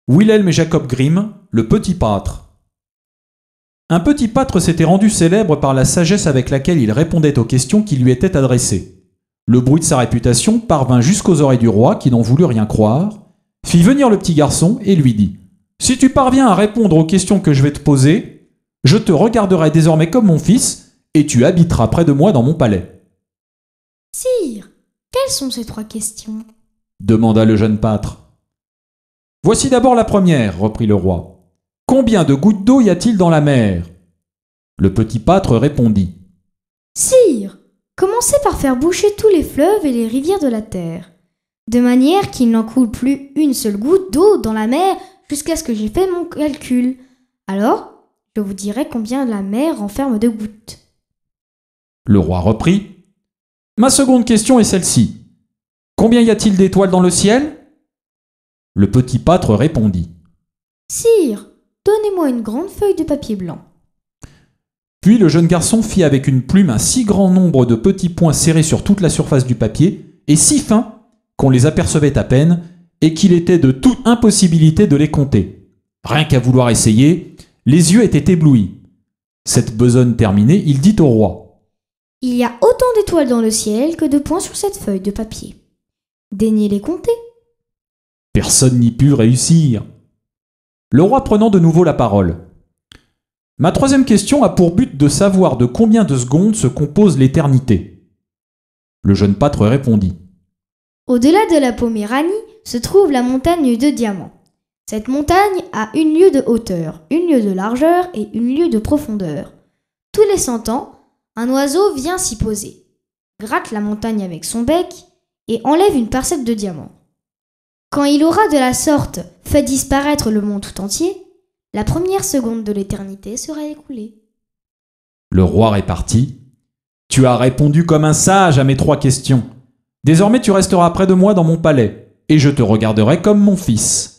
Wilhelm et Jacob Grimm, le petit pâtre. Un petit pâtre s'était rendu célèbre par la sagesse avec laquelle il répondait aux questions qui lui étaient adressées. Le bruit de sa réputation parvint jusqu'aux oreilles du roi, qui n'en voulut rien croire, fit venir le petit garçon et lui dit « Si tu parviens à répondre aux questions que je vais te poser, je te regarderai désormais comme mon fils, et tu habiteras près de moi dans mon palais. » « Sire, quelles sont ces 3 questions ?» demanda le jeune pâtre. « Voici d'abord la première, reprit le roi. Combien de gouttes d'eau y a-t-il dans la mer ?» Le petit pâtre répondit. « Sire, commencez par faire boucher tous les fleuves et les rivières de la terre, de manière qu'il n'en coule plus une seule goutte d'eau dans la mer jusqu'à ce que j'ai fait mon calcul. Alors, je vous dirai combien la mer renferme de gouttes. » Le roi reprit. « Ma seconde question est celle-ci. Combien y a-t-il d'étoiles dans le ciel ?» Le petit pâtre répondit. « Sire, donnez-moi une grande feuille de papier blanc. » Puis le jeune garçon fit avec une plume un si grand nombre de petits points serrés sur toute la surface du papier, et si fins qu'on les apercevait à peine, et qu'il était de toute impossibilité de les compter. Rien qu'à vouloir essayer, les yeux étaient éblouis. Cette besogne terminée, il dit au roi. « Il y a autant d'étoiles dans le ciel que de points sur cette feuille de papier. Daignez les compter. » Personne n'y put réussir. Le roi prenant de nouveau la parole. « Ma troisième question a pour but de savoir de combien de secondes se compose l'éternité. » Le jeune pâtre répondit. « Au-delà de la Poméranie se trouve la montagne de diamants. Cette montagne a 1 lieue de hauteur, 1 lieue de largeur et 1 lieue de profondeur. Tous les 100 ans, un oiseau vient s'y poser, gratte la montagne avec son bec et enlève une parcelle de diamants. Quand il aura de la sorte fait disparaître le monde tout entier, la première seconde de l'éternité sera écoulée. » Le roi répartit. « Tu as répondu comme un sage à mes 3 questions. Désormais tu resteras près de moi dans mon palais, et je te regarderai comme mon fils. »